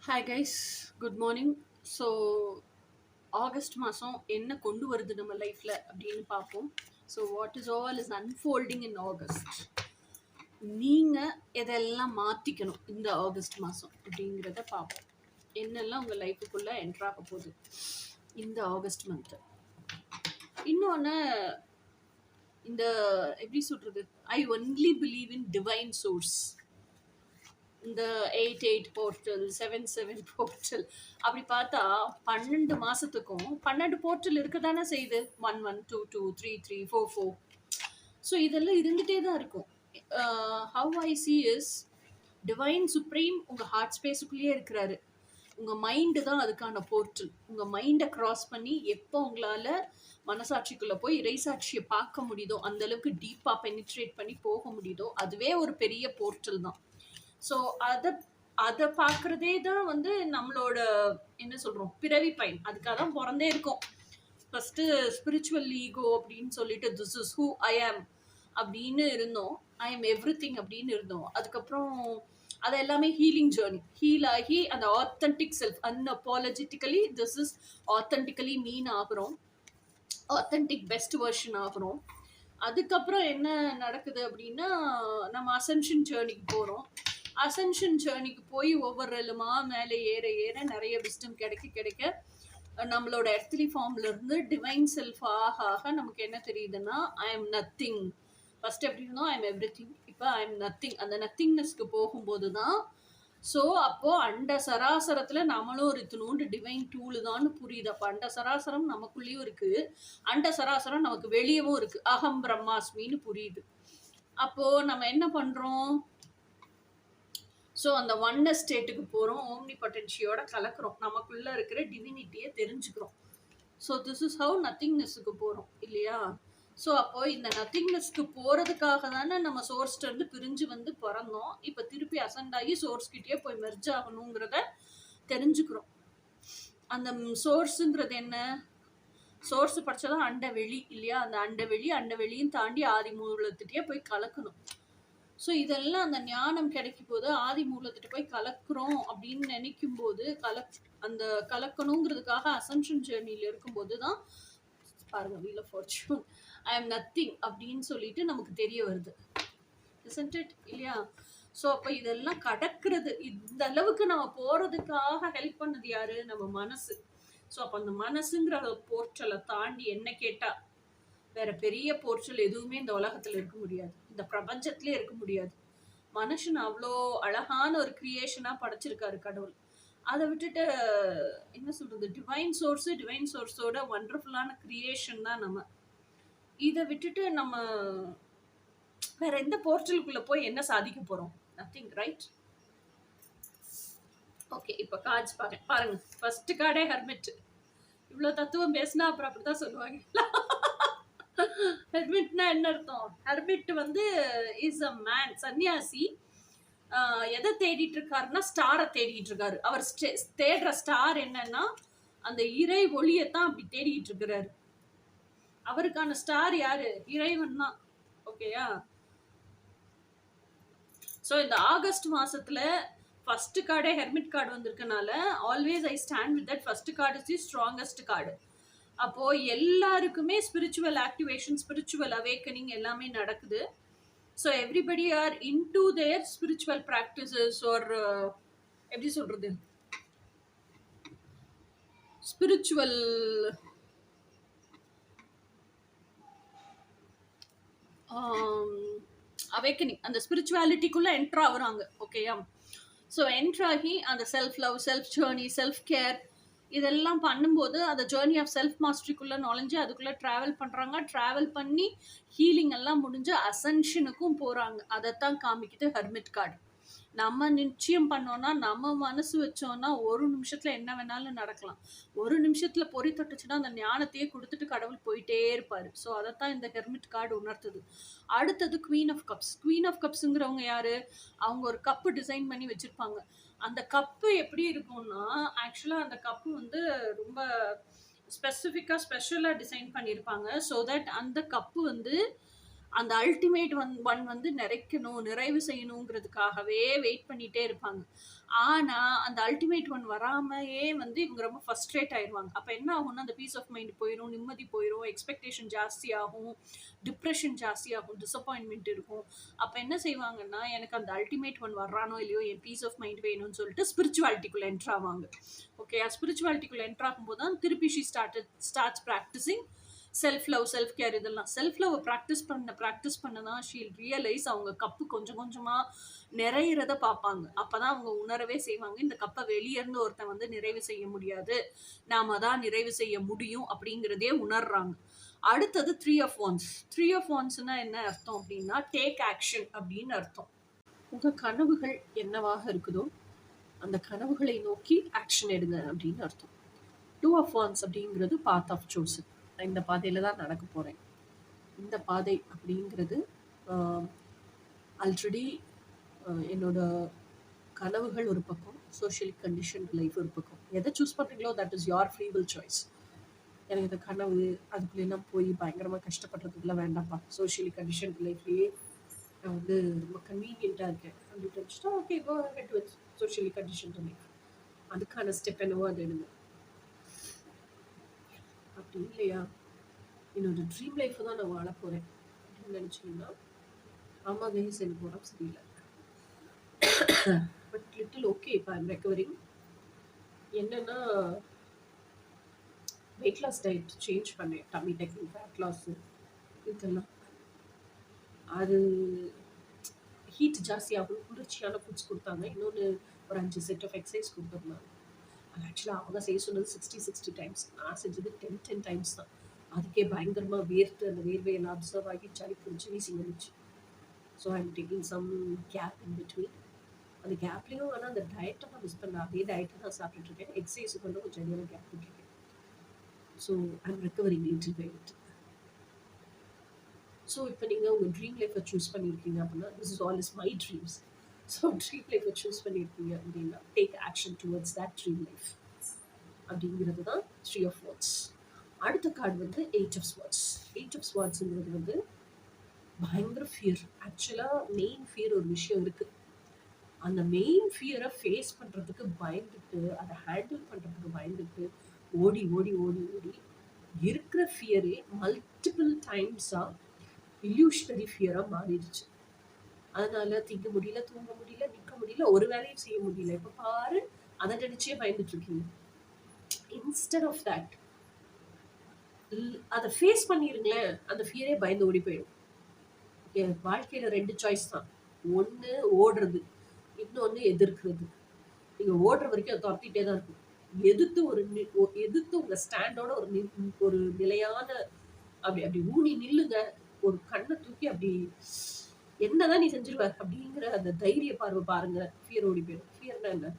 Hi guys, good morning. So August மாதம் என்ன கொண்டு வருது நம்ம லைஃப்பில் அப்படின்னு பார்ப்போம். So what is all is unfolding in August. நீங்கள் எதெல்லாம் மாற்றிக்கணும் இந்த ஆகஸ்ட் மாதம் அப்படிங்கிறத பார்ப்போம். என்னெல்லாம் உங்கள் லைஃபுக்குள்ளே என்ட்ராக போகுது இந்த ஆகஸ்ட் மந்த்து. இன்னொன்று, இந்த எப்படி சொல்கிறது, I only believe in divine source. இந்த 8-8 போர்ட்டல், 7-7 போர்ட்டல் அப்படி பார்த்தா 12 மாதத்துக்கும் 12 போர்ட்டல் இருக்க தானே செய்யுது. 1-1, 2-2, 3-3, 4-4. ஸோ இதெல்லாம் இருந்துகிட்டே தான் இருக்கும். How I see is divine supreme உங்கள் ஹார்ட் ஸ்பேஸுக்குள்ளேயே இருக்கிறாரு. உங்கள் மைண்டு தான் அதுக்கான போர்ட்டல். உங்கள் மைண்டை க்ராஸ் பண்ணி எப்போ உங்களால் மனசாட்சிக்குள்ளே போய் இறைசாட்சியை பார்க்க முடியுதோ, அந்தளவுக்கு டீப்பாக பெனிட்ரேட் பண்ணி போக முடியுதோ, அதுவே ஒரு பெரிய போர்ட்டல் தான். ஸோ அதை பார்க்குறதே தான் வந்து நம்மளோட என்ன சொல்கிறோம், பிறவி பயன். அதுக்காக தான் பிறந்தே இருக்கோம். ஃபஸ்ட்டு ஸ்பிரிச்சுவல் ஈகோ அப்படின்னு சொல்லிட்டு this is who I am அப்படின்னு இருந்தோம். ஐ எம் எவ்ரி திங் அப்படின்னு இருந்தோம். அதுக்கப்புறம் அது எல்லாமே ஹீலிங் ஜேர்னி. ஹீல் ஆகி அந்த ஆத்தென்டிக் செல்ஃப், அன்அப்பாலஜெட்டிக்கலி திஸ் இஸ் ஆத்தென்டிக்கலி மீன் ஆகிறோம். ஆத்தென்டிக் பெஸ்ட் வெர்ஷன் ஆகிறோம். அதுக்கப்புறம் என்ன நடக்குது அப்படின்னா, நம்ம அசென்ஷன் ஜேர்னிக்கு போகிறோம். அசென்ஷன் ஜேர்னிக்கு போய் ஒவ்வொரு ரெலுமா மேலே ஏற ஏற நிறைய விஸ்டம் கிடைக்க நம்மளோட எர்த்லி ஃபார்ம்ல இருந்து டிவைன் செல்ஃப் ஆக ஆக நமக்கு என்ன தெரியுதுன்னா, ஐ எம் நத்திங். ஃபர்ஸ்ட் எப்படி இருந்தோம், ஐ எம் எவ்ரி திங். இப்போ ஐ எம் நத்திங். அந்த நத்திங்னஸ்க்கு போகும்போது தான் ஸோ அப்போது அண்ட சராசரத்தில் நம்மளும் ஒரு இத்தினோண்டு டிவைன் டூலு தான் புரியுது. அப்போ அண்ட சராசரம் நமக்குள்ளேயும் இருக்குது, அண்ட சராசரம் நமக்கு வெளியவும் இருக்குது. அகம் பிரம்மாஸ்மின்னு புரியுது. அப்போது நம்ம என்ன பண்ணுறோம், ஸோ அந்த ஒன்னஸ் ஸ்டேட்டுக்கு போகிறோம். ஓம்னி பொட்டன்ஷியோட கலக்கிறோம். நமக்குள்ளே இருக்கிற டிவினிட்டியை தெரிஞ்சுக்கிறோம். ஸோ திஸ் இஸ் ஹவு நத்திங்னஸுக்கு போகிறோம் இல்லையா? ஸோ அப்போது இந்த நத்திங்னஸ்க்கு போகிறதுக்காக தானே நம்ம சோர்ஸ்டேருந்து பிரிஞ்சு வந்து பிறந்தோம். இப்போ திருப்பி அசண்ட் ஆகி சோர்ஸ்கிட்டே போய் மெர்ஜ் ஆகணுங்கிறத தெரிஞ்சுக்கிறோம். அந்த சோர்ஸுங்கிறது என்ன? சோர்ஸ் படித்ததான் அண்ட வெளி இல்லையா? அந்த அண்ட வெளியும் தாண்டி ஆதி மூலத்திட்டே போய் கலக்கணும். ஸோ இதெல்லாம் அந்த ஞானம் கிடைக்கும் போது ஆதி மூலத்திட்ட போய் கலக்கிறோம் அப்படின்னு நினைக்கும் போது, அந்த கலக்கணுங்கிறதுக்காக அசென்ஷன் ஜேர்னியில் இருக்கும்போது தான் பாருங்க, wheel of fortune, I am nothing அப்படின்னு சொல்லிட்டு நமக்கு தெரிய வருது. இஸ்ன்ட் இட் இல்லையா? ஸோ அப்போ இதெல்லாம் கடக்கிறது, இந்த அளவுக்கு நம்ம போகிறதுக்காக ஹெல்ப் பண்ணது யாரு? நம்ம மனசு. ஸோ அப்போ அந்த மனசுங்கிற போர்ட்டலை தாண்டி என்ன கேட்டால் வேற பெரிய போர்ட்டல் எதுவுமே இந்த உலகத்தில் இருக்க முடியாது, இந்த பிரபஞ்சத்திலே இருக்க முடியாது. மனுஷன் அவ்வளோ அழகான ஒரு கிரியேஷனாக படைச்சிருக்காரு கடவுள். அதை விட்டுட்டு என்ன சொல்கிறது, டிவைன் சோர்ஸோட ஒண்டர்ஃபுல்லான கிரியேஷன் தான் நம்ம. இதை விட்டுட்டு நம்ம வேற எந்த போர்ட்டலுக்குள்ளே போய் என்ன சாதிக்க போகிறோம்? Nothing, right? ஓகே, இப்போ கார்ட்ஸ் பாருங்க. ஃபர்ஸ்ட் கார்டே ஹெர்மிட். இவ்வளோ தத்துவம் பேசினா அப்புறம் அப்படி தான் சொல்லுவாங்க. ஹெர்மிட்னா என்ன அர்த்தம்? ஹெர்மிட் வந்து இஸ் அ மேன், சன்னியாசி. எதை தேடிட்டு இருக்காருன்னா, ஸ்டாரை தேடிட்டு இருக்காரு. அவர் தேடுற ஸ்டார் என்னன்னா, அந்த இறை ஒளியத்தான் அப்படி தேடிட்டு இருக்கிறாரு. அவருக்கான ஸ்டார் யாரு? இறைவன் தான். ஓகேயா? ஸோ இந்த ஆகஸ்ட் மாசத்துல ஃபர்ஸ்ட் கார்டே ஹெர்மிட் கார்டு வந்திருக்கனால always I stand with that. First card is the strongest card. அப்போது எல்லாருக்குமே ஸ்பிரிச்சுவல் ஆக்டிவேஷன், ஸ்பிரிச்சுவல் அவேக்கனிங் எல்லாமே நடக்குது. So everybody are into their spiritual practices are எப்படி சொல்கிறது, ஸ்பிரிச்சுவல் அவேக்கனிங், அந்த ஸ்பிரிச்சுவாலிட்டிக்குள்ளே என்ட்ரு ஆகுறாங்க. ஓகேயா? ஸோ என்ட்ராகி அந்த self love, self journey, self care இதெல்லாம் பண்ணும்போது அந்த ஜேர்னி ஆஃப் செல்ஃப் மாஸ்டரிக்குள்ளே நுழைஞ்சு அதுக்குள்ளே ட்ராவல் பண்ணுறாங்க. ட்ராவல் பண்ணி ஹீலிங் எல்லாம் முடிஞ்சு அசென்ஷனுக்கும் போகிறாங்க. அதைத்தான் காமிக்குது ஹெர்மிட் கார்டு. நம்ம நிச்சயம் பண்ணோன்னா, நம்ம மனசு வச்சோன்னா ஒரு நிமிஷத்தில் என்ன வேணாலும் நடக்கலாம். ஒரு நிமிஷத்தில் பொறி தொட்டுச்சுன்னா அந்த ஞானத்தையே கொடுத்துட்டு கடவுள் போயிட்டே இருப்பார். ஸோ அதைத்தான் இந்த ஹெர்மிட் கார்டு உணர்த்துது. அடுத்தது queen of cups. Queen of கப்ஸுங்கிறவங்க யார்? அவங்க ஒரு கப்பு டிசைன் பண்ணி வச்சுருப்பாங்க. அந்த கப்பு எப்படி இருக்கும்னா, ஆக்சுவலாக அந்த கப்பு வந்து ரொம்ப ஸ்பெசிஃபிக்காக ஸ்பெஷலாக டிசைன் பண்ணியிருப்பாங்க. ஸோ தட் அந்த கப்பு வந்து அந்த அல்டிமேட் ஒன் வந்து நிறைக்கணும், நிறைவு செய்யணுங்கிறதுக்காகவே வெயிட் பண்ணிட்டே இருப்பாங்க. ஆனா, அந்த அல்டிமேட் ஒன் வராமயே வந்து இவங்க ரொம்ப ஃப்ரஸ்ட்ரேட் ஆயிருவாங்க. அப்ப என்ன ஆகும்னா, அந்த பீஸ் ஆஃப் மைண்ட் போயிரும், நிம்மதி போயிரும், எக்ஸ்பெக்டேஷன் ஜாஸ்தியாகும், டிப்ரஷன் ஜாஸ்தியாகும், டிசப்பாயின்ட்மென்ட் இருக்கும். அப்ப என்ன செய்வாங்கன்னா, எனக்கு அந்த அல்டிமேட் ஒன் வர்றானோ இல்லையோ, என் பீஸ் ஆஃப் மைண்ட் வேணும்னு சொல்லிட்டு ஸ்பிரிச்சுவாலிட்டிக்குள்ள என்டர் ஆவாங்க. ஓகே, ஸ்பிரிச்சுவாலிட்டிக்குள்ள என்டர் ஆகும்போது தான் திருப்பி starts practising self love, self care. இதெல்லாம் செல்ஃப் லவ் ப்ராக்டிஸ் பண்ண தான் ஷீல் ரியலைஸ் அவங்க கப்பு கொஞ்சம் கொஞ்சமா நிறையிறத பார்ப்பாங்க. அப்பதான் அவங்க உணரவே செய்வாங்க, இந்த கப்பை வெளியே இருந்து ஒருத்தன் வந்து நிறைவு செய்ய முடியாது, நாம தான் நிறைவு செய்ய முடியும் அப்படிங்கிறதே உணர்றாங்க. அடுத்தது three of wands. Three of வான்ஸ்னா என்ன அர்த்தம் அப்படின்னா, டேக் ஆக்ஷன் அப்படின்னு அர்த்தம். உங்க கனவுகள் என்னவாக இருக்குதோ அந்த கனவுகளை நோக்கி ஆக்ஷன் எடுங்க அப்படின்னு அர்த்தம். டூ ஆஃப் வான்ஸ் அப்படிங்கிறது பாத் ஆஃப் சோசன். நான் இந்த பாதையில தான் நடக்க போறேன். இந்த பாதை அப்படிங்கிறது ஆல்ரெடி என்னோட கனவுகள் ஒரு பக்கம், சோஷியல் கண்டிஷன் லைஃப் ஒரு பக்கம். எதை சூஸ் பண்றீங்களோ that is your free will choice. எனக்கு இந்த கனவு அதுக்குள்ளெல்லாம் போய் பயங்கரமாக கஷ்டப்படுறதுக்குலாம் வேண்டாம்ப்பா, சோஷியலி கண்டிஷன் லைஃப்லேயே நான் வந்து ரொம்ப கன்வீனியண்ட்டாக இருக்கேன் அப்படின்னு நினச்சிட்டா okay, go ahead with socially condition life. அதுக்கான ஸ்டெப் என்னவோ அது எடுங்க. அப்படி இல்லையா, என்னோட ட்ரீம் லைஃப்பை தான் நான் வாழ போகிறேன் அப்படின்னு நினச்சிங்கன்னா, ஆமாம் கைஸ் எனக்கு உடம்பு சரியில்லை, பட் லிட்டில் ஓகே, இப்போ ஐம் ரெக்கவரிங். என்னன்னா வெயிட் லாஸ் டயட் சேஞ்ச் பண்ணேன், டம்மி டெக்கிங், ஃபேட் லாஸு, இதெல்லாம். அது ஹீட் ஜாஸ்தியாகும், குளிர்ச்சியான ஃபுட்ஸ் கொடுத்தாங்க. இன்னொன்று ஒரு 5 செட் ஆஃப் எக்ஸசைஸ் கொடுத்துருந்தாங்க. அது ஆக்சுவலாக அவங்க செய்ய சொன்னது 60 டைம்ஸ், நான் செஞ்சது 10 டைம்ஸ் தான். அதுக்கே பயங்கரமாக வேர்த்து அந்த வேர்வையெல்லாம் அப்சர்வ் ஆகி சளி பிடிச்சி வீசி வந்துச்சு. So I am taking some gap in between. அந்த கேப்லேயும் ஆனால் அந்த டயட்டை நான் மிஸ் பண்ண, அதே டயட்டை நான் சாப்பிட்டுட்ருக்கேன். எக்ஸசைஸுக்கு வந்து கொஞ்சம் நேரம் கேப் விட்டுருக்கேன். So I am recovering little by little. So இப்போ நீங்கள் உங்கள் ட்ரீம் லைஃப்பை சூஸ் பண்ணியிருக்கீங்க அப்படின்னா, this is all is my dreams. So dream லைஃப்பை சூஸ் பண்ணியிருக்கீங்க அப்படின்னா, take action towards that dream life அப்படிங்கிறது தான் த்ரீ ஆஃப் வாட்ஸ். அடுத்த கார்டு வந்து eight of swords. Eight of ஸ்வாட்ஸுங்கிறது வந்து பயங்கர ஃபியர். ஆக்சுவலாக மெயின் ஃபியர் ஒரு விஷயம் இருக்குது. அந்த மெயின் ஃபியரை ஃபேஸ் பண்ணுறதுக்கு பயந்துட்டு, அதை ஹேண்டில் பண்ணுறதுக்கு பயந்துட்டு ஓடி ஓடி ஓடி ஓடி இருக்கிற ஃபியரே மல்டிபிள் டைம்ஸாக இல்யூஷனரி ஃபியராக மாறிடுச்சு. அதனால திங்க முடியல, தூங்க முடியல, நிற்க முடியல, ஒரு வேலையும் செய்ய முடியல. இப்போ பாரு, அதை நினைச்சே பயந்துட்டு இருக்கீங்க. இன்ஸ்டெட் ஆஃப் தட் அதை ஃபேஸ் பண்ணிருங்களேன், அந்த ஃபியரே பயந்து ஓடி போயிடும். வாழ்க்கையில 2 சாய்ஸ் தான். ஒன்று ஓடுறது, இன்னொன்று எதிர்க்கிறது. நீங்க ஓடுற வரைக்கும் அதை துரத்திட்டே தான் இருக்கும். எதிர்த்து உங்க ஸ்டாண்டோட ஒரு நிலையான அப்படி அப்படி ஊனி நில்லுங்க. ஒரு கண்ணை தூக்கி அப்படி என்னதான் நீ செஞ்சிருவ அப்படிங்கிற அந்த தைரிய பார்வை பாருங்க, ஃபியர் ஓடி போயிடும். ஃபியர்னா என்ன?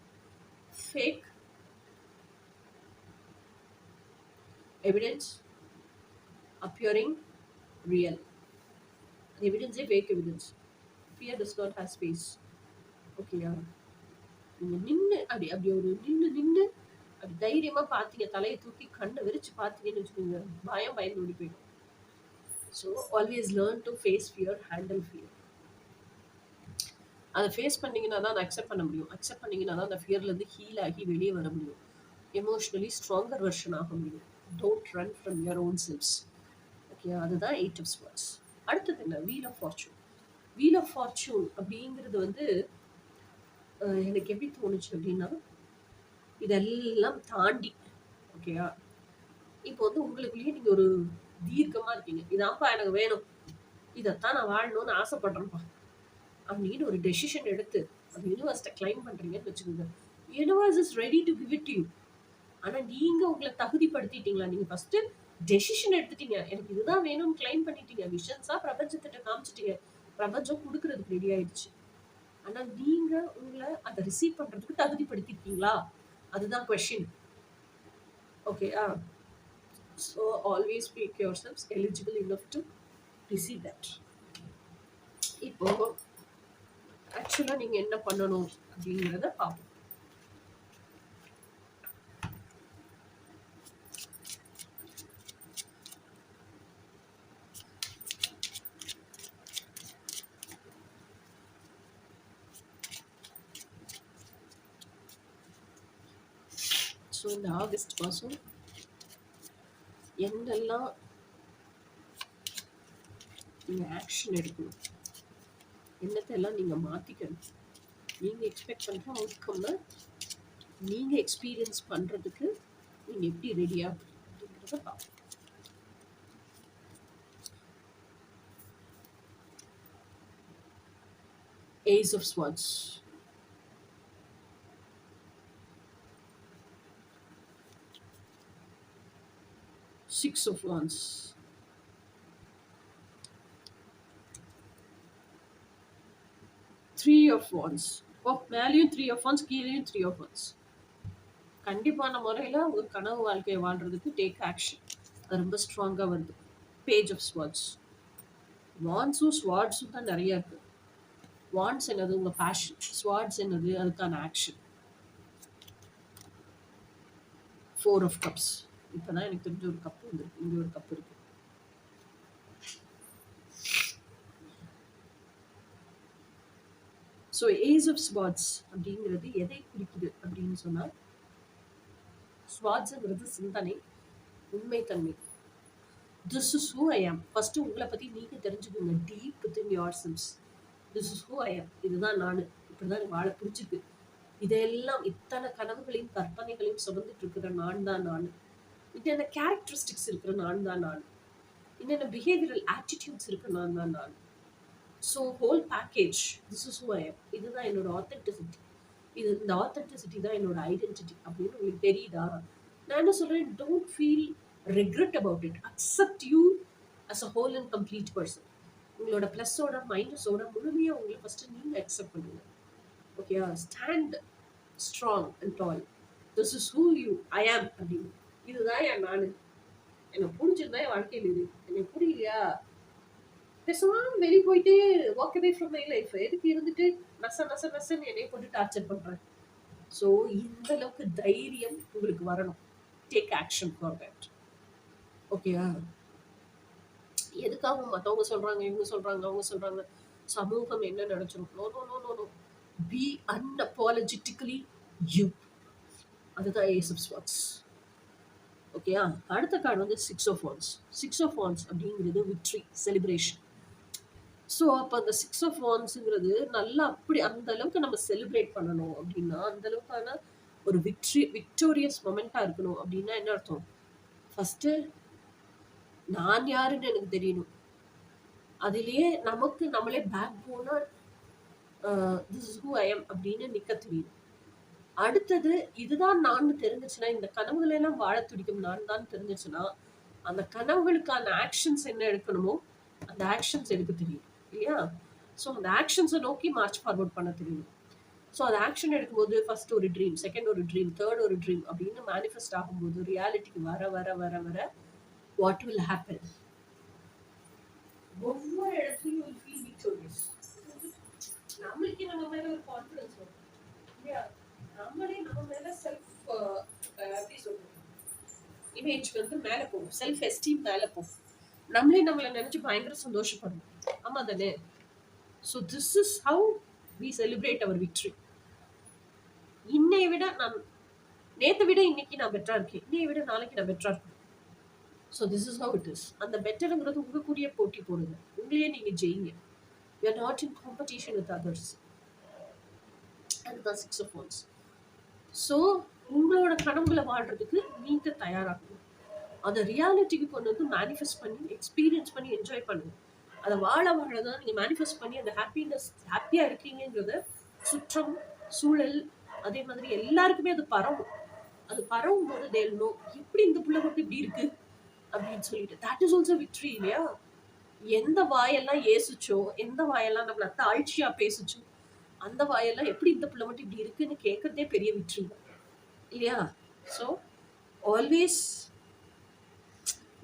Fake evidence appearing real. எவிடன்ஸே fake evidence. Fear does not have space. ஓகேயா? நீங்க நின்று அப்படி அப்படி ஒரு நின்று அப்படி தைரியமா பார்த்தீங்க, தலையை தூக்கி கண்ணை விரிச்சு பார்த்தீங்கன்னு வச்சுக்கோங்க, பயந்து ஓடி போயிடும். So always learn to face fear, handle fear. அதை ஃபேஸ் பண்ணிங்கன்னா தான் அதை அக்செப்ட் பண்ண முடியும். அக்செப்ட் பண்ணிங்கன்னா தான் அந்த ஃபியர்லேருந்து ஹீல் ஆகி வெளியே வர முடியும். எமோஷ்னலி ஸ்ட்ராங்கர் வெர்ஷன் ஆக முடியும். Don't run from your own selves. Okay, அதுதான் எயிட் ஆஃப் ஸ்வாட்ஸ். அடுத்தது என்ன? Wheel of fortune. Wheel of fortune அப்படிங்கிறது வந்து எனக்கு எப்படி தோணுச்சு அப்படின்னா, இதெல்லாம் தாண்டி ஓகேயா, இப்போ வந்து உங்களுக்குள்ளேயே நீங்கள் ஒரு தீர்க்கமாக இருக்கீங்க, இதான்ப்பா எனக்கு வேணும், இதைத்தான் நான் வாழணும்னு ஆசைப்படுறேன்ப்பா அப்படின்னு ஒரு டெசிஷன் எடுத்து அந்த யூனிவர்ஸை கிளைம் பண்ணுறீங்கன்னு வச்சுக்கோங்க. Universe is ready to give it you. ஆனால் நீங்கள் உங்களை தகுதிப்படுத்திட்டீங்களா? நீங்கள் ஃபஸ்ட்டு டெசிஷன் எடுத்துட்டீங்க, எனக்கு இதுதான் வேணும்னு கிளைம் பண்ணிட்டீங்க, விஷன்ஸாக பிரபஞ்சத்திட்ட காமிச்சிட்டீங்க, பிரபஞ்சம் கொடுக்கறதுக்கு ரெடி ஆயிடுச்சு. ஆனால் நீங்கள் உங்களை அதை ரிசீவ் பண்ணுறதுக்கு தகுதிப்படுத்திருக்கீங்களா? அதுதான் question. Okay, so always make your selves eligible enough to receive that. இப்போ ஆக்சுவலாக நீங்கள் என்ன பண்ணணும் அப்படிங்கிறத பார்ப்போம். ஸோ இந்த ஆகஸ்ட் மாதம் என்னெல்லாம் நீங்கள் ஆக்ஷன் எடுக்கணும், என்னத்தெல்லாம் நீங்கள் மாற்றிக்கணும், நீங்கள் எக்ஸ்பெக்ட் பண்ணுற அவுட்கம்மை நீங்கள் எக்ஸ்பீரியன்ஸ் பண்ணுறதுக்கு நீங்கள் எப்படி ரெடியா அப்படிங்கிறத பார்ப்போம். Ace of Swords. Six of Wands. Three of Wands. மேலேயும் 3 of Wands, கீழேயும் 3 of Wands. கண்டிப்பான முறையில் உங்கள் கனவு வாழ்க்கையை வாழ்றதுக்கு டேக் ஆக்ஷன். அது ரொம்ப ஸ்ட்ராங்காக வருது. Page of swords. வான்ஸும் ஸ்வாட்ஸும் தான் நிறைய இருக்கு. வான்ஸ் என்னது உங்கள் பேஷன், ஸ்வாட்ஸ் என்னது அதுக்கான ஆக்ஷன். 4 of Cups. இப்போ தான் எனக்கு தெரிஞ்ச ஒரு கப்பு வந்துருக்கு, இங்கே ஒரு கப் இருக்கு. ஸோ ஏஸ் ஆஃப் ஸ்வாட்ஸ் அப்படிங்கிறது எதை குறிக்குது அப்படின்னு சொன்னால், ஸ்வாட்ஸுங்கிறது சிந்தனை, உண்மைத்தன்மை. திஸ் இஸ் ஹூ ஐ ஆம். ஃபர்ஸ்ட் உங்களை பற்றி நீங்கள் தெரிஞ்சுக்கோங்க. Deep within your selves. This is who I am. இதுதான் நான், இப்படி தான் வாழ பிடிச்சிருக்கு. இதெல்லாம் இத்தனை கனவுகளையும் கற்பனைகளையும் சுமந்துட்டு இருக்கிற நான் தான் நான். என்னென்ன கேரக்டரிஸ்டிக்ஸ் இருக்கிற நான் தான் நான். என்னென்ன பிஹேவியரல் ஆட்டிடியூட்ஸ் இருக்கிற நான் தான் நான். So whole package, this is who I am. இதுதான் என்னோட ஆத்தென்டிசிட்டி. இந்த ஆத்தென்டிசிட்டி தான் என்னோட ஐடென்டிட்டி அப்படின்னு உங்களுக்கு தெரியுதா? நான் என்ன சொல்றேன், don't feel regret about it. Accept you as a whole and complete person. உங்களோட ப்ளஸ்ஸோட மைனஸோட முழுமையாக உங்களை ஃபஸ்ட்டு நீங்கள் அக்செப்ட் பண்ணுங்க. ஓகேயா? Stand strong and tall. This is who you I am அப்படின்னு. இதுதான் என் நான். எனக்கு பிடிச்சிருந்தா என் வாழ்க்கையில் இது, எனக்கு புரியலையா பேசாம வெளியே போயிட்டு walk away from my life. எதுக்கு இருந்துட்டு நசன்னு என்னை போட்டு டார்ச்சர் பண்றேன். ஸோ இந்த அளவுக்கு தைரியம் உங்களுக்கு வரணும். Take action for that. ஓகேயா? எதுக்காக மற்றவங்க சொல்றாங்க, இவங்க சொல்றாங்க, அவங்க சொல்றாங்க, சமூகம் என்ன நினைச்சிடும்? No no no no no. Be unapologetically you. அதுதான் ஏஸ் ஆஃப் ஸ்வாட்ஸ். ஓகேயா? அடுத்த கார்டு வந்து 6 of Wands. 6 of Wands அப்படிங்கிறது விக்ட்ரி, செலிப்ரேஷன். ஸோ அப்போ அந்த 6 of Wandsங்கிறது நல்லா அப்படி அந்த அளவுக்கு நம்ம செலிப்ரேட் பண்ணணும் அப்படின்னா, அந்த அளவுக்கான ஒரு விக்டோரியஸ் மொமெண்ட்டாக இருக்கணும் அப்படின்னா என்ன அர்த்தம்? ஃபஸ்ட்டு நான் யாருன்னு எனக்கு தெரியணும். அதிலேயே நமக்கு நம்மளே பேக் போனா this is who I am அப்படின்னு நிற்க தெரியும். அடுத்தது இதுதான் நான் தெரிஞ்சிச்சுன்னா, இந்த கனவுகளை எல்லாம் வாழ துடிக்கும் நான் தான் தெரிஞ்சிச்சுன்னா, அந்த கனவுகளுக்கான ஆக்ஷன்ஸ் என்ன எடுக்கணுமோ அந்த ஆக்ஷன்ஸ் எடுக்க தெரியும் இல்லையா? ஸோ அந்த ஆக்ஷன்ஸை நோக்கி மார்ச் ஃபார்வர்ட் பண்ண தெரியும். ஸோ அந்த ஆக்ஷன் எடுக்கும்போது ஃபர்ஸ்ட் ஒரு ட்ரீம், செகண்ட் ஒரு ட்ரீம், தேர்ட் ஒரு ட்ரீம் அப்படின்னு மேனிஃபெஸ்ட் ஆகும்போது ரியாலிட்டிக்கு வர வர வர வர வாட் வில் ஹேப்பன்? ஒவ்வொரு இடத்துலையும் ஒரு ஃபீல் விக்டோரியஸ். நம்மளுக்கே நம்ம மேல ஒரு கான்ஃபிடன்ஸ் வரும் இல்லையா? நம்மளே நம்ம மேல செல்ஃப் எப்படி சொல்றது, இமேஜ் வந்து மேல போகும், செல்ஃப் எஸ்டீம் மேல போகும். நம்மளே நம்மளை நினைச்சு பயங்கர சந்தோஷப்படுவோம். ஆமா தானே? So this is how we celebrate our victory. இன்னையை விட நான் நேற்றை விட இன்னைக்கு நான் பெட்டரா இருக்கேன், இன்னையை விட நாளைக்கு நான் பெட்டரா இருக்கேன். So this is how it is. அந்த பெட்டருங்கிறது உங்க கூடிய போட்டி போடுங்க, உங்களையே நீங்க ஜெயிங்க. You are not in competition with others. அதுதான் 6 of Wands. ஸோ உங்களோட கனவுகளை வாழ்றதுக்கு நீங்க தயாராகணும். அதை ரியாலிட்டிக்கு கொண்டு வந்து மேனிஃபெஸ்ட் பண்ணி எக்ஸ்பீரியன்ஸ் பண்ணி என்ஜாய் பண்ணுங்க. அதை வாழ தான் நீங்கள் மேனிஃபெஸ்ட் பண்ணி அந்த ஹாப்பியாக இருக்கீங்கிறத சுற்றம் சூழல் அதே மாதிரி எல்லாருக்குமே அது பரவும். அது பரவும் போது தேல்னோ எப்படி இந்த பிள்ளை மட்டும் இப்படி இருக்கு அப்படின்னு சொல்லிட்டு தட் இஸ் ஆல்சோ விக்ட்ரி இல்லையா? எந்த வாயெல்லாம் ஏசுச்சோ, எந்த வாயெல்லாம் நம்மள தாழ்ச்சியா பேசுச்சோ, அந்த வாயெல்லாம் எப்படி இந்த பிள்ளை மட்டும் இப்படி இருக்குன்னு கேட்கறதே பெரிய விக்ட்ரி இல்லையா? ஸோ ஆல்வேஸ்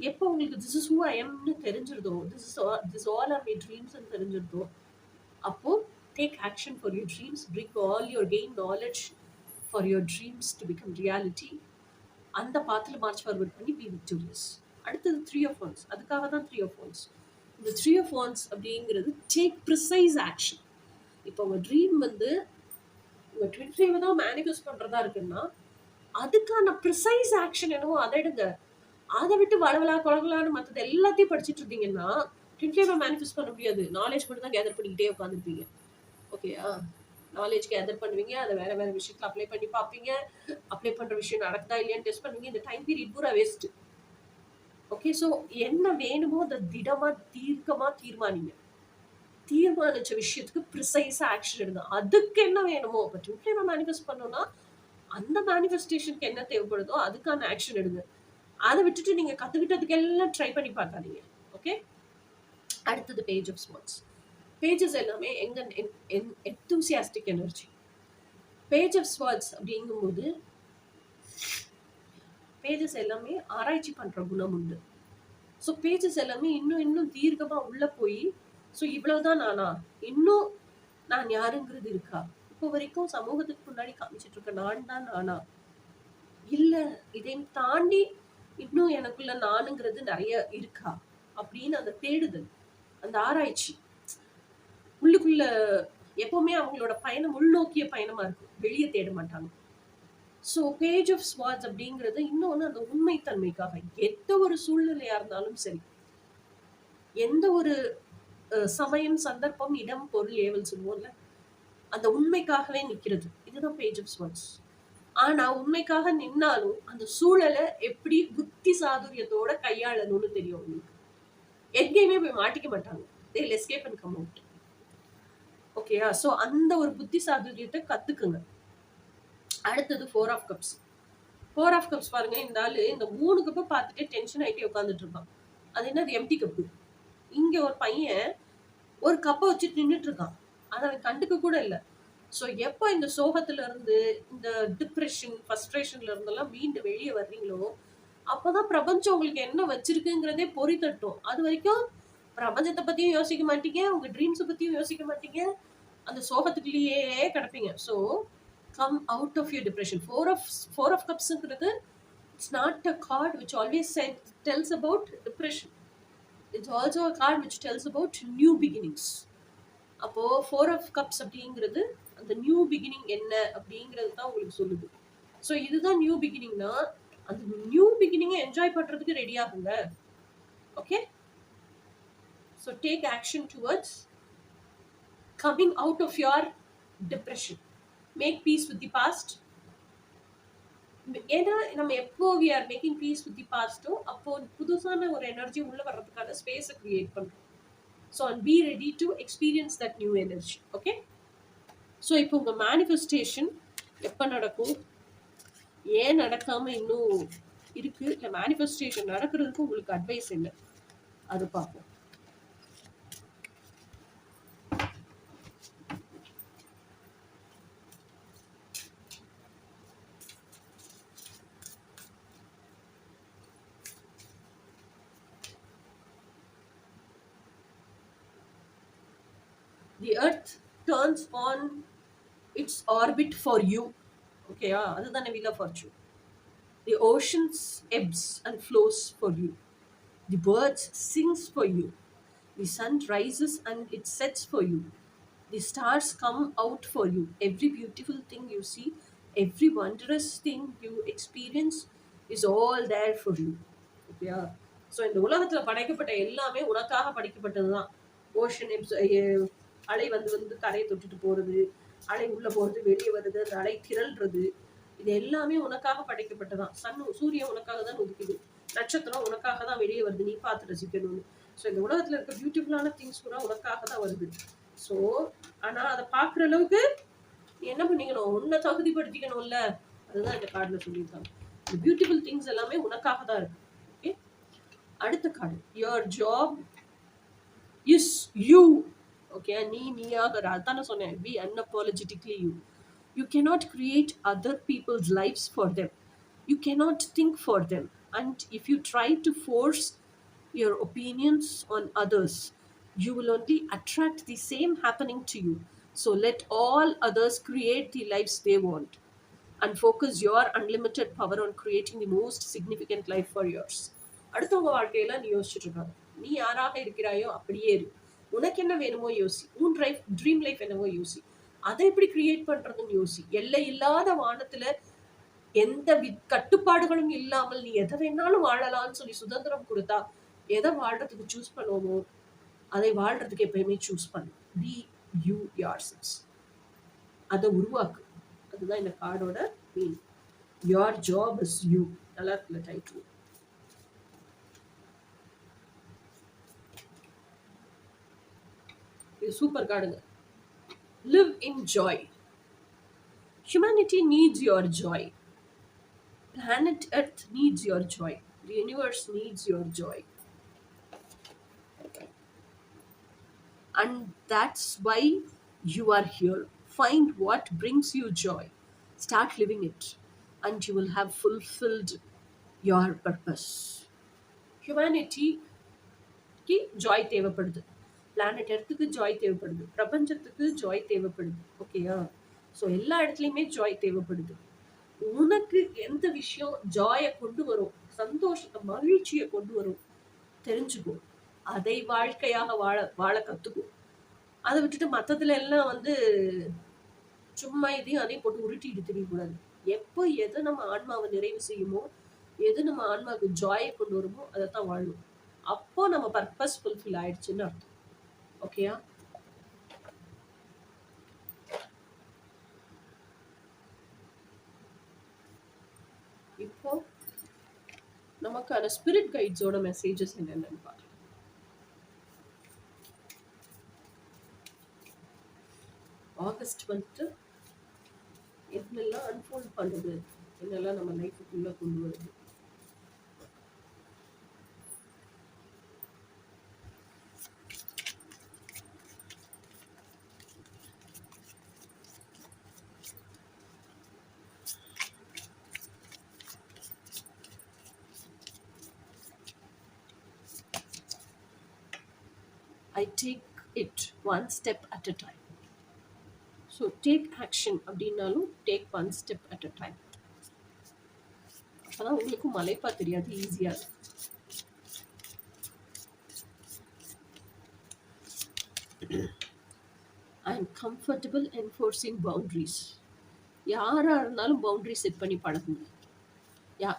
எப்போ உங்களுக்கு திஸ் இஸ் ஹூ ஐ எம்னு தெரிஞ்சிருதோ, திஸ் ஆல் ஆர் மை ட்ரீம்ஸ்ன்னு தெரிஞ்சிருதோ, அப்போ take action for your dreams, bring all your gain knowledge for your dreams to become reality. அந்த பாத்தில் மார்ச் ஃபார்வர்ட் பண்ணி பி விக்டோரியஸ். அடுத்தது 3 of Wands. அதுக்காக தான் 3 of Wands. இந்த 3 of Wands அப்படிங்கிறது டேக் ப்ரிசைஸ் ஆக்ஷன். இப்போ உங்கள் ட்ரீம் வந்து உங்கள் ட்வின் ஃப்ளேமை தான் மேனிஃபெஸ்ட் பண்ணுறதா இருக்குன்னா, அதுக்கான ப்ரிசைஸ் ஆக்ஷன் என்னவோ அதை எடுங்க. அதை விட்டு வளவலா கொலகலான்னு மற்றது எல்லாத்தையும் படிச்சுட்டு இருந்தீங்கன்னா ட்வின் மேனிஃபெஸ்ட் பண்ண முடியாது. நாலேஜ் மட்டும் தான் கேதர் பண்ணிக்கிட்டே உட்காந்துருப்பீங்க. ஓகேயா? நாலேஜ் கேதர் பண்ணுவீங்க, அதை வேற வேற விஷயத்துல அப்ளை பண்ணி பார்ப்பீங்க. அப்ளை பண்ற விஷயம் நடக்குதா இல்லையான்னு டெஸ்ட் பண்ணுவீங்க. இந்த டைம் பீரியட் பூரா வேஸ்ட். ஓகே, ஸோ என்ன வேணுமோ அதை திடமா தீர்க்கமா தீர்மானிங்க. தீர்மானிச்ச விஷயத்துக்கு ப்ரிசைஸா ஆக்ஷன் எடுங்க. அதுக்கு என்ன வேணுமோ இப்போ ட்வின் மேனிஃபெஸ்ட் பண்ணோம்னா அந்த மேனிஃபெஸ்டேஷனுக்கு என்ன தேவைப்படுதோ அதுக்கான ஆக்ஷன் எடுங்க. அதை விட்டுட்டு நீங்க கத்துக்கிட்டதுக்கு எல்லாம் ட்ரை பண்ணி பார்க்காதீங்க. ஓகே, அடுத்தது பேஜ் ஆஃப் ஸ்வார்ட்ஸ். பேஜஸ் எல்லாமே எங்க enthusiastic energy. Page of swords அப்படிங்கும்போது பேஜஸ் எல்லாமே ஆராய்ச்சி பண்ற குணம் உண்டு. ஸோ பேஜஸ் எல்லாமே இன்னும் இன்னும் தீர்க்கமா உள்ள போய் ஸோ இவ்வளவுதான் நானா, இன்னும் நான் யாருங்கிறது இருக்கா, இப்போ வரைக்கும் சமூகத்துக்கு முன்னாடி காமிச்சிட்டு இருக்க நான் தான் நானா, இல்ல இதையும் தாண்டி இன்னும் எனக்குள்ள நானுங்கிறது நிறைய இருக்கா அப்படின்னு அந்த தேடுதல், அந்த ஆராய்ச்சி உள்ளுக்குள்ள எப்பவுமே அவங்களோட பயணம் உள்நோக்கிய பயணமா இருக்கும், வெளியே தேட மாட்டாங்க. ஸோ பேஜ் ஆஃப் ஸ்வார்ட்ஸ் அப்படிங்கிறது இன்னொன்று அந்த உண்மைத்தன்மைக்காக எந்த ஒரு சூழ்நிலையா இருந்தாலும் சரி, எந்த ஒரு சமயம் சந்தர்ப்பம் இடம் பொருள் ஏவல் சொல்லுவோம்ல, அந்த உண்மைக்காகவே நிக்கிறது. இதுதான் பேஜ் ஆஃப் ஸ்வார்ட்ஸ். ஆனா உண்மைக்காக நின்னாலும் அந்த சூழலை எப்படி புத்தி சாதுரியத்தோட கையாளணும்னு தெரியும் உங்களுக்கு. எங்கேயுமே போய் மாட்டிக்க மாட்டாங்க. they will escape and come out. ஓகேயா? ஸோ அந்த ஒரு புத்தி சாதுரியத்தை கத்துக்குங்க. அடுத்தது 4 ஆஃப் கப்ஸ். 4 ஆஃப் கப்ஸ் பாருங்க, இந்த ஆளு இந்த 3 கப்பை பார்த்துட்டு டென்ஷன் ஆகிட்டே உட்காந்துட்டு இருக்கான். அது என்னது? Empty cup. இங்க ஒரு பையன் ஒரு கப்பை வச்சுட்டு நின்றுட்டு இருக்கான். அதை அவன் கண்டுக்க கூட இல்லை. ஸோ எப்போ இந்த சோகத்துல இருந்து, இந்த டிப்ரெஷன் ஃபர்ஸ்ட்ரேஷன்ல இருந்தெல்லாம் மீண்டு வெளியே வர்றீங்களோ அப்போதான் பிரபஞ்சம் உங்களுக்கு என்ன வச்சிருக்குங்கிறதே பொறி தட்டும். அது வரைக்கும் பிரபஞ்சத்தை பத்தியும் யோசிக்க மாட்டீங்க, உங்க ட்ரீம்ஸை பத்தியும் யோசிக்க மாட்டீங்க, அந்த சோகத்துக்குள்ளேயே கிடப்பீங்க. So come out of your depression. Four of கப்ஸ்ங்கிறது it's not a card which always tells about depression. It's also a card which tells about new beginnings. அப்போ 4 ஆஃப் கப்ஸ் அப்படிங்கிறது அந்த நியூ பிகினிங் என்ன அப்படிங்கிறது தான் உங்களுக்கு சொல்லுது. ஸோ இதுதான் நியூ பிகினிங்னா அந்த நியூ பிகினிங்கை என்ஜாய் பண்றதுக்கு ரெடி ஆகுங்க. Okay, so take action towards coming out of your depression. Make peace with the past. ஏன்னா நம்ம எப்போ we are making peace with the பாஸ்டோ அப்போ புதுசான ஒரு எனர்ஜி உள்ள வர்றதுக்கான ஸ்பேஸை கிரியேட் பண்றோம். So and be ready to experience that new energy. Okay, so இப்போ உங்கள் மேனிஃபெஸ்டேஷன் எப்போ நடக்கும், ஏன் நடக்காமல் இன்னும் இருக்குது, இல்லை மேனிஃபெஸ்டேஷன் நடக்கிறதுக்கு உங்களுக்கு அட்வைஸ் என்ன, அது பார்ப்போம். The earth turns on its orbit for you. Okay, அதுதானே wheel of fortune. The oceans ebbs and flows for you. The birds sings for you. The sun rises and it sets for you. The stars come out for you. Every beautiful thing you see, every wondrous thing you experience is all there for you. Okay, so இந்த உலகத்தில் படைக்கப்பட்ட எல்லாமே உனக்காக படைக்கப்பட்டது தான். Ocean அலை வந்து வந்து கரையை தொட்டுட்டு போகிறது, அலை உள்ளே போகிறது, வெளியே வருது, அந்த அலை திரள்றது, இது எல்லாமே உனக்காக படைக்கப்பட்டதான். சூரியன் உனக்காக தான் உதிக்குது, நட்சத்திரம் உனக்காக தான் வெளியே வருது, நீ பார்த்து ரசிக்கணும்னு. ஸோ இந்த உலகத்தில் இருக்க பியூட்டிஃபுல்லான திங்ஸ் கூட உனக்காக தான் வருது. ஸோ ஆனால் அதை பார்க்குற அளவுக்கு நீ என்ன பண்ணிக்கணும், உன்னை தகுதிப்படுத்திக்கணும்ல. அதுதான் இந்த கார்டில் சொல்லியிருக்காங்க. இந்த பியூட்டிஃபுல் திங்ஸ் எல்லாமே உனக்காக தான் இருக்கு. ஓகே, அடுத்த card your job is you. Okay, நீயாக அதான சொன்னேன், be unapologetically you. You cannot create other people's lives for them. You cannot think for them. And if you try to force your opinions on others, you will only attract the same happening to you. So let all others create the lives they want and focus your unlimited power on creating the most significant life for yours. அடுத்தவங்க வாழ்க்கையில நீ யோசிச்சுட்டு இருக்காங்க, நீ யாராக இருக்கிறாயோ அப்படியே இரு. உனக்கு என்ன வேணுமோ யோசி, உன் ட்ரீம் லைஃப் என்னவோ யோசி, அதை எப்படி கிரியேட் பண்றதுன்னு யோசி. எல்லை இல்லாத வானத்துல எந்த கட்டுப்பாடுகளும் இல்லாமல் நீ எதை வேணாலும் வாழலாம்னு சொல்லி சுதந்திரம் கொடுத்தா எதை வாழ்றதுக்கு சூஸ் பண்ணுவோமோ அதை வாழ்றதுக்கு எப்பயுமே சூஸ் பண்ணு. Be you yourself. அதை உருவாக்கு. அதுதான் இந்த கார்டோட mean. Your job is you. நல்லா இருக்குல்ல டைட்டில்? இது சூப்பர் கார்டுங்க. Live in joy. Humanity needs your joy. Planet Earth needs your joy. The universe needs your joy. And that's why you are here. Find what brings you joy. Start living it. And you will have fulfilled your purpose. Humanity ki joy தேவைப்படுது. Planet எர்த்துக்கு Joy தேவைப்படுது. பிரபஞ்சத்துக்கு Joy தேவைப்படுது. ஓகேயா? So எல்லா இடத்துலையுமே Joy தேவைப்படுது. உனக்கு எந்த விஷயம் ஜாயை கொண்டு வரும், சந்தோஷத்தை, மகிழ்ச்சியை கொண்டு வரும் தெரிஞ்சுக்கோ. அதை வாழ்க்கையாக வாழ கத்துக்கோ. அதை விட்டுட்டு மற்றதுல எல்லாம் சும்மா இதையும் அதையும் போட்டு உருட்டிட்டு தெரியக்கூடாது. எப்போ எது நம்ம ஆன்மாவை நிறைவு செய்யுமோ, எது நம்ம ஆன்மாவுக்கு ஜாயை கொண்டு வருமோ அதைத்தான் வாழும். அப்போ நம்ம பர்பஸ் ஃபுல்ஃபில் ஆயிடுச்சுன்னு அர்த்தம். ஓகேயா? இப்போ நமக்கான ஸ்பிரிட் கைட்ஸோட மெசேஜஸ் என்னென்னு பார்க்கலாம். ஆகஸ்ட் மந்த் என்னெல்லாம் அன்ஃபோல்ட் பண்ணுது, என்னெல்லாம் நம்ம லைஃபுக்குள்ள கொண்டு வருது. I take it one step at a time. So take action அப்படின்னாலும் take one step at a time. அப்பதான் உங்களுக்கு மலைப்பா தெரியாது, ஈஸியா. I am comfortable enforcing boundaries. யாரா இருந்தாலும் பவுண்டரி செட் பண்ணி பழகுங்க.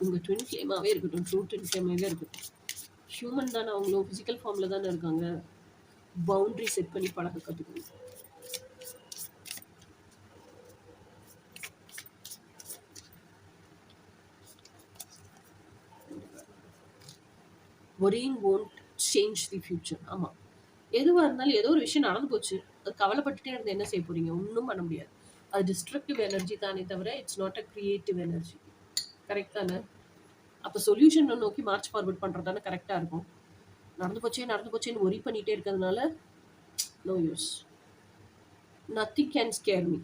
உங்க ட்வின் ஃப்ளேமாவே இருக்கட்டும், ட்ரூ ட்வின் ஃப்ளேமாவே இருக்கட்டும், ஹியூமன் தானே, அவங்களும் பிசிக்கல் ஃபார்ம்ல தானே இருக்காங்க. பவுண்டரி செட் பண்ணி பழக கற்றுக்கணும். worrying won't change the future. ஆமாம், எதுவாக இருந்தாலும் ஏதோ ஒரு விஷயம் நடந்து போச்சு, அது கவலைப்பட்டுட்டே இருந்து என்ன செய்ய போறீங்க? ஒன்றும் பண்ண முடியாது. அது டிஸ்ட்ரக்டிவ் எனர்ஜி தானே தவிர it's not a creative energy. Correct தானே? அப்போ சொல்யூஷன் நோக்கி மார்ச் ஃபார்வர்ட் பண்ணுறது தானே கரெக்டாக இருக்கும். நடந்து போச்சேன்னு ஒரி பண்ணிகிட்டே இருக்கிறதுனால no use. Nothing can scare me.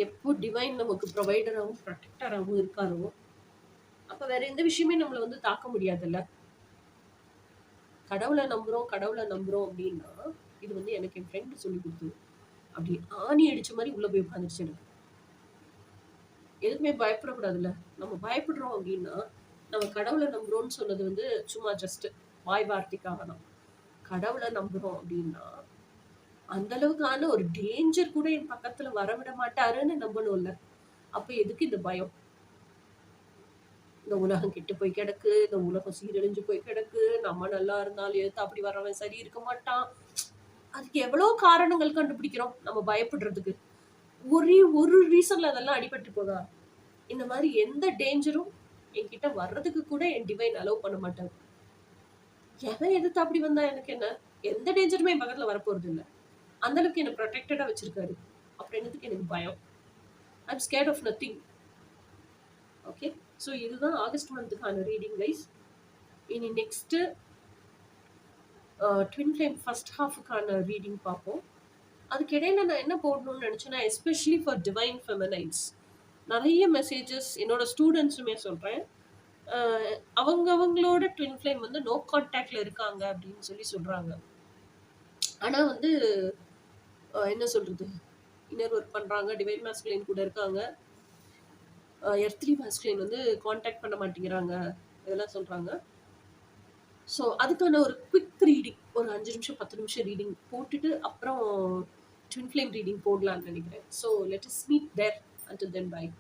எப்போ டிவைன் நமக்கு ப்ரொவைடராகவும் ப்ரொடெக்டராகவும் இருக்காரோ அப்போ வேற எந்த விஷயமே நம்மளை தாக்க முடியாதுல்ல. கடவுளை நம்புறோம் அப்படின்னா, இது எனக்கு என் ஃப்ரெண்டு சொல்லி கொடுத்தது. அப்படி ஆணி அடிச்ச மாதிரி உள்ள போய் உட்காந்துருச்சு எனக்கு. எதுக்குமே பயப்படக்கூடாதுல்ல. நம்ம பயப்படுறோம் அப்படின்னா நம்ம கடவுளை நம்புறோம்னு சொன்னது சும்மா ஜஸ்ட் வாய் வார்த்தைக்காக தான். கடவுளை நம்புறோம் அப்படின்னா அந்த அளவுக்கான ஒரு டேஞ்சர் கூட என் பக்கத்துல வரவிட மாட்டாருன்னு நம்பணும்ல. அப்ப எதுக்கு இந்த பயம்? இந்த உலகம் கெட்டு போய் கிடக்கு, இந்த உலகம் சீரழிஞ்சு போய் கிடக்கு, நம்ம நல்லா இருந்தாலும் எதுக்கு அப்படி வரவன் சரி இருக்க மாட்டான். அதுக்கு எவ்வளவு காரணங்கள் கண்டுபிடிக்கிறோம் நம்ம பயப்படுறதுக்கு. ஒரே ஒரு ரீசன்ல அதெல்லாம் அடிபட்டு போதா? இந்த மாதிரி எந்த டேஞ்சரும் என்கிட்ட வர்றதுக்கு கூட என் டிவைன் அலோவ் பண்ண மாட்டாங்க. எவன் எதிர்த்து அப்படி வந்தா எனக்கு என்ன? எந்த டேஞ்சருமே என் பக்கத்துல வரப்போறது இல்லை. அந்த அளவுக்கு என்ன ப்ரொடெக்டடா வச்சிருக்காரு. அப்புறம் என்னதுக்கு எனக்கு பயம்? I'm scared of nothing. Okay, so இதுதான் ஆகஸ்ட் மந்த்துக்கான ரீடிங் கைஸ். இனி நெக்ஸ்ட் ட்வின் ஃப்ளேம் ஃபர்ஸ்ட் ஹாஃபுக்கான ரீடிங் பார்ப்போம். அதுக்கு இடையில நான் என்ன போடணும்னு நினைச்சேன்னா, எஸ்பெஷலி ஃபார் டிவைன் ஃபெமினைன்ஸ் நிறைய மெசேஜஸ் என்னோட ஸ்டூடெண்ட்ஸுமே சொல்றேன். அவங்களோட ட்வின் ஃப்ளேம் நோ கான்டாக்ட்ல இருக்காங்க அப்படின்னு சொல்றாங்க. ஆனா என்ன சொல்றது, இன்னர் ஒர்க் பண்றாங்க, டிவைன் மாஸ்குலைன் கூட இருக்காங்க, எர்த்லி மாஸ்குலைன் கான்டாக்ட் பண்ண மாட்டேங்கிறாங்க, இதெல்லாம் சொல்றாங்க. ஸோ அதுக்கான ஒரு குவிக் ரீடிங், ஒரு 5 நிமிஷம் 10 நிமிஷம் ரீடிங் போட்டுட்டு அப்புறம் ட்வின் ஃப்ளேம் ரீடிங் போடலான்னு நினைக்கிறேன். ஸோ லெட் அஸ் மீட் தேர். until then bye.